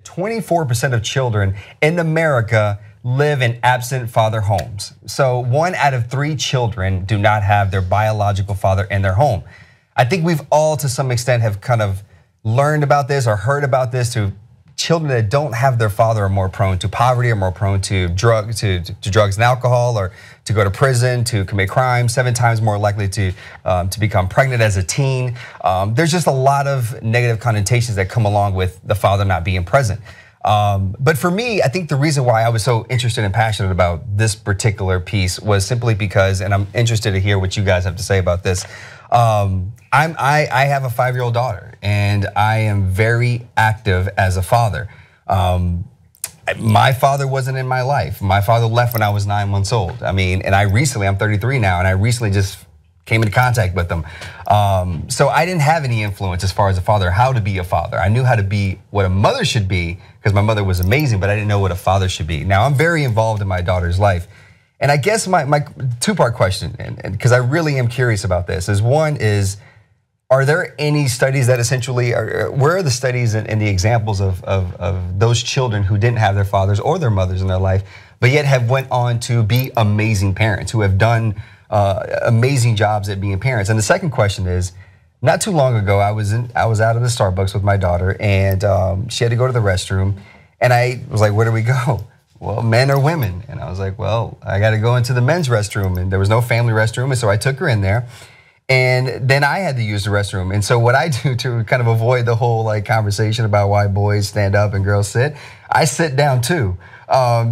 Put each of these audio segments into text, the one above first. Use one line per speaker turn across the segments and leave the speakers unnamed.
24% of children in America live in absent father homes. So 1 out of 3 children do not have their biological father in their home. I think we've all, to some extent, have kind of learned about this or heard about this. To children that don't have their father are more prone to poverty, are more prone to drugs and alcohol, or to go to prison, to commit crime, 7 times more likely to become pregnant as a teen. There's just a lot of negative connotations that come along with the father not being present. But for me, I think the reason why I was so interested and passionate about this particular piece was simply because, and I'm interested to hear what you guys have to say about this. I have a 5-year-old daughter, and I am very active as a father. My father wasn't in my life. My father left when I was 9 months old. I mean, and I'm 33 now, and I recently just came into contact with them. So I didn't have any influence as far as a father, how to be a father. I knew how to be what a mother should be, because my mother was amazing, but I didn't know what a father should be. Now, I'm very involved in my daughter's life. And I guess my 2-part question, and because I really am curious about this, is one is, are there any studies that essentially, where are the studies and the examples of those children who didn't have their fathers or their mothers in their life, but yet have went on to be amazing parents, who have done amazing jobs at being parents? And the second question is, not too long ago, I was out of the Starbucks with my daughter, and she had to go to the restroom, and I was like, where do we go? Well, men or women? And I was like, well, I got to go into the men's restroom, and there was no family restroom, and so I took her in there. And then I had to use the restroom. And so what I do to kind of avoid the whole conversation about why boys stand up and girls sit, I sit down too,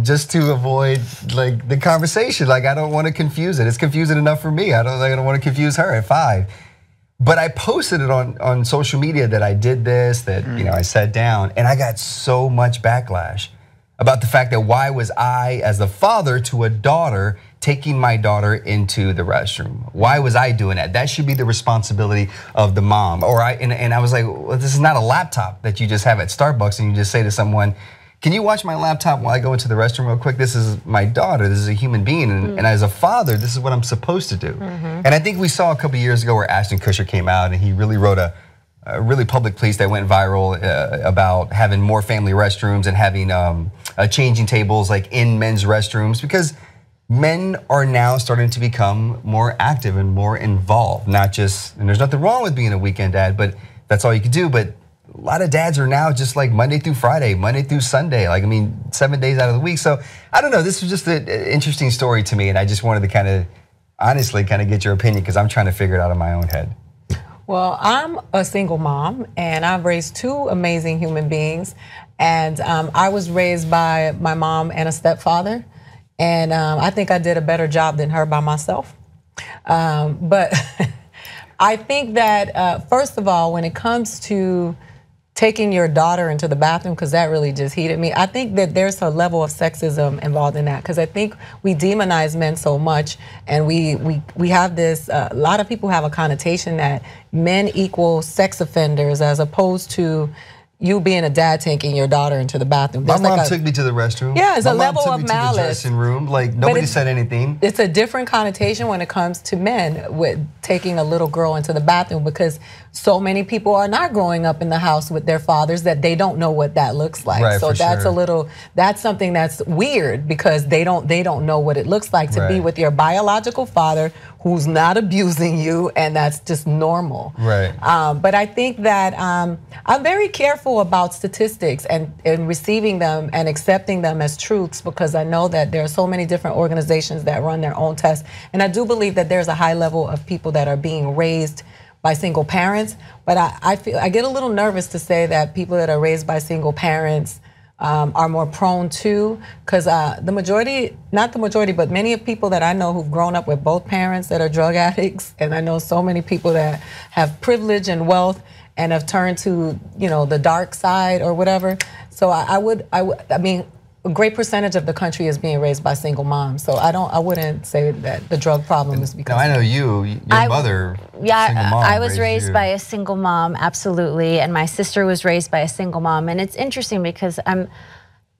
just to avoid the conversation. I don't want to confuse it. It's confusing enough for me. I don't want to confuse her at 5. But I posted it on social media that I did this, that I sat down, and I got so much backlash about the fact that why was I, as the father to a daughter, taking my daughter into the restroom? Why was I doing that? That should be the responsibility of the mom. And I was like, well, this is not a laptop that you just have at Starbucks and you just say to someone, can you watch my laptop while I go into the restroom real quick? This is my daughter, this is a human being, and as a father, this is what I'm supposed to do. And I think we saw a couple years ago where Ashton Kutcher came out and he really wrote a really public piece that went viral about having more family restrooms and having changing tables in men's restrooms, because men are now starting to become more active and more involved. Not just, and there's nothing wrong with being a weekend dad, but that's all you can do. But a lot of dads are now just Monday through Friday, Monday through Sunday, 7 days out of the week. So I don't know, this was just an interesting story to me, and I just wanted to honestly get your opinion, because I'm trying to figure it out in my own head.
Well, I'm a single mom, and I've raised 2 amazing human beings. And I was raised by my mom and a stepfather. And I think I did a better job than her by myself. But I think that, first of all, when it comes to taking your daughter into the bathroom, because that really just heated me, I think that there's a level of sexism involved in that, because I think we demonize men so much, and we have this, a lot of people have a connotation that men equal sex offenders, as opposed to you being a dad taking your daughter into the bathroom.
My mom took me to the restroom.
Yeah, it's a level of
mom took me
malice.
to the dressing room. Nobody said anything.
It's a different connotation when it comes to men with taking a little girl into the bathroom, because so many people are not growing up in the house with their fathers that they don't know what that looks like.
Right,
so that's something that's weird, because they don't know what it looks like to be with your biological father who's not abusing you, and that's just normal.
Right.
But I think that I'm very careful about statistics and receiving them and accepting them as truths, because I know that there are so many different organizations that run their own tests. And I do believe that there's a high level of people that are being raised by single parents. But I get a little nervous to say that people that are raised by single parents are more prone to, because the majority, not the majority, but many of people that I know who've grown up with both parents that are drug addicts, and I know so many people that have privilege and wealth and have turned to, the dark side or whatever. So I mean, a great percentage of the country is being raised by single moms. So I wouldn't say that the drug problem is because.
Now, I know your mother.
Yeah,
single mom
I was raised
you.
by a single mom, absolutely, and my sister was raised by a single mom. And it's interesting because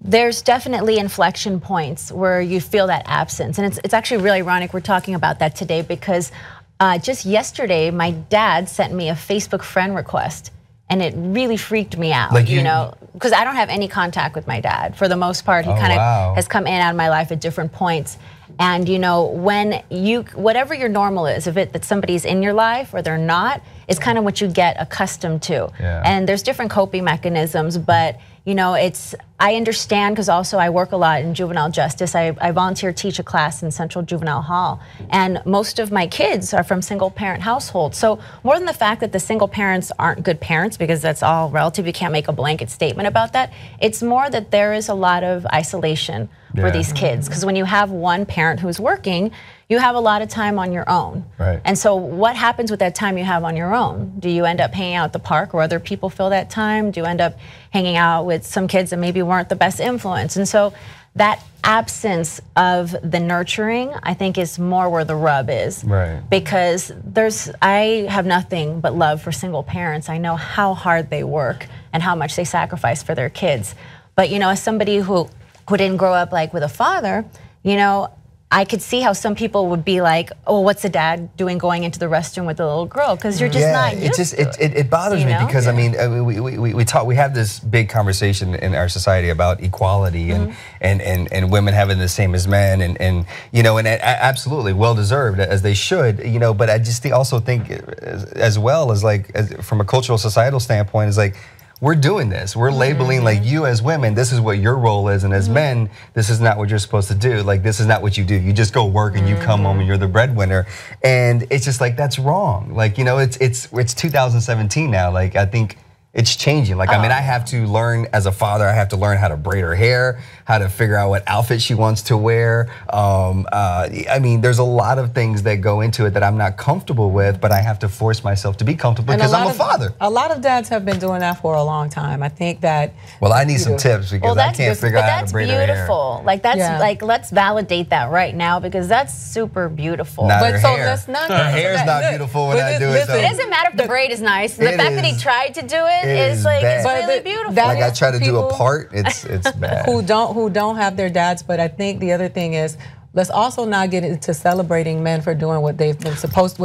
there's definitely inflection points where you feel that absence, and it's actually really ironic we're talking about that today, because just yesterday my dad sent me a Facebook friend request. and it really freaked me out,
Like
you know, because I don't have any contact with my dad. For the most part, he kind of has come in and out of my life at different points. And you know, when whatever your normal is, if that somebody's in your life or they're not, is kind of what you get accustomed to.
Yeah.
And there's different coping mechanisms, but you know, I understand because also I work a lot in juvenile justice. I volunteer teach a class in Central Juvenile Hall, and most of my kids are from single parent households. So more than the fact that the single parents aren't good parents, because that's all relative, you can't make a blanket statement about that. It's more that there is a lot of isolation for these kids, because when you have one parent who's working, you have a lot of time on your own.
Right.
And so what happens with that time you have on your own? Do you end up hanging out at the park where other people fill that time? Do you end up hanging out with some kids that maybe weren't the best influence? And so that absence of the nurturing, I think, is more where the rub is.
Right.
Because I have nothing but love for single parents. I know how hard they work and how much they sacrifice for their kids. But you know, as somebody who didn't grow up like with a father, you know, I could see how some people would be like, "Oh, what's the dad doing going into the restroom with the little girl?" Because you're just not used to it.
It bothers me because
Yeah.
I mean, we have this big conversation in our society about equality and women having the same as men and you know, and absolutely well deserved, as they should, you know. But I just also think as well as from a cultural societal standpoint is like, we're doing this. We're labeling like, you as women, this is what your role is, and as men, this is not what you're supposed to do. Like, this is not what you do. You just go work and you come home and you're the breadwinner. And it's just like, that's wrong. Like, you know, it's 2017 now. Like, I think it's changing. Like, I mean, I have to learn as a father, I have to learn how to braid her hair, how to figure out what outfit she wants to wear. I mean, there's a lot of things that go into it that I'm not comfortable with, but I have to force myself to be comfortable because I'm a father.
A lot of dads have been doing that for a long time. I think that.
Well, I need some tips because I can't figure out how to braid her hair.
That's beautiful. Like, that's like, let's validate that right now, because that's super beautiful.
Not
But
her
so
hair.
let's not.
Her hair's not beautiful when I do it.
listen,
It doesn't matter if the braid is nice. The fact that he tried to do it is like, it's really beautiful.
Like, I try to do a part, it's bad.
Who don't have their dads, but I think the other thing is, let's also not get into celebrating men for doing what they're supposed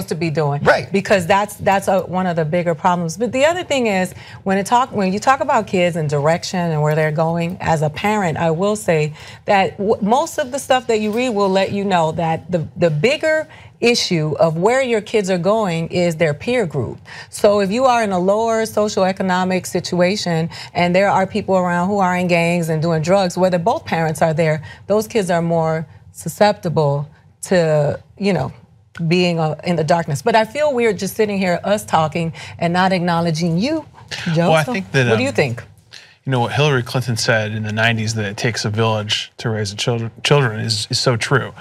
to be doing.
Right.
Because that's one of the bigger problems. But the other thing is, when you talk about kids and direction and where they're going, as a parent, I will say that most of the stuff that you read will let you know that the bigger issue of where your kids are going is their peer group. So if you are in a lower socioeconomic situation and there are people around who are in gangs and doing drugs, whether both parents are there, those kids are more susceptible to, you know, being in the darkness. But I feel weird just sitting here, us talking, and not acknowledging you, Joe.
Well, I think that,
what do you think?
You know, what Hillary Clinton said in the 90s, that it takes a village to raise children is so true.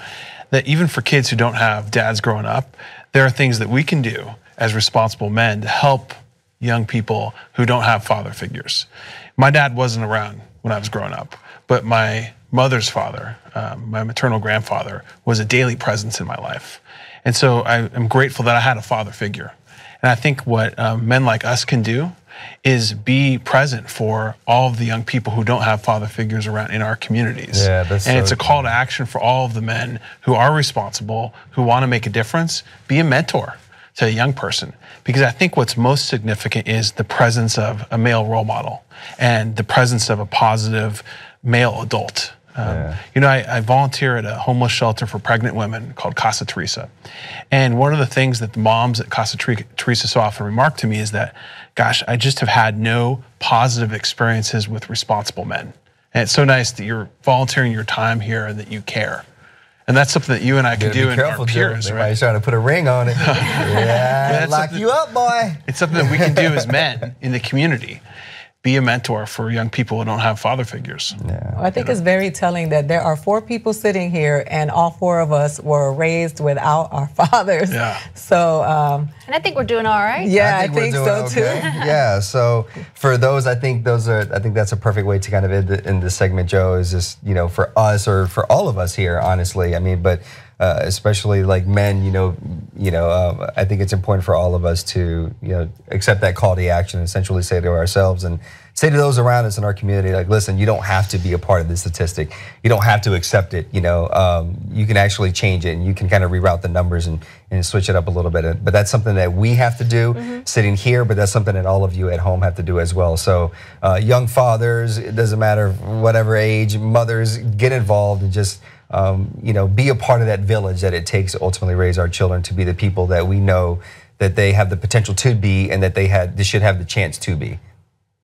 That even for kids who don't have dads growing up, there are things that we can do as responsible men to help young people who don't have father figures. My dad wasn't around when I was growing up, but my mother's father, my maternal grandfather, was a daily presence in my life. And so I am grateful that I had a father figure. And I think what men like us can do is be present for all of the young people who don't have father figures around in our communities.
Yeah, that's
and
so
it's a call to action for all of the men who are responsible, who want to make a difference. Be a mentor to a young person, because I think what's most significant is the presence of a male role model and the presence of a positive male adult. You know, I volunteer at a homeless shelter for pregnant women called Casa Teresa. And one of the things that the moms at Casa Teresa so often remark to me is that, gosh, I just have had no positive experiences with responsible men. And it's so nice that you're volunteering your time here and that you care. And that's something that you and I can do in our peers, right?
He's trying to put a ring on it. Yeah, lock you up, boy.
It's something that we can do as men in the community. Be a mentor for young people who don't have father figures.
Yeah. Well, I think it's very telling that there are 4 people sitting here, and all 4 of us were raised without our fathers.
Yeah.
So.
And I think we're doing all right.
Yeah, I think so too.
Yeah. So for those, I think that's a perfect way to kind of end this segment, Joe. Is just, you know, for us or for all of us here, honestly. I mean, but. Especially like men, I think it's important for all of us to, accept that call to action and essentially say to ourselves and say to those around us in our community, like, listen, you don't have to be a part of this statistic. You don't have to accept it. You can actually change it, and you can kind of reroute the numbers and switch it up a little bit. But that's something that we have to do sitting here, but that's something that all of you at home have to do as well. So young fathers, it doesn't matter whatever age, mothers, get involved and just be a part of that village that it takes to ultimately raise our children to be the people that we know that they have the potential to be and that they should have the chance to be.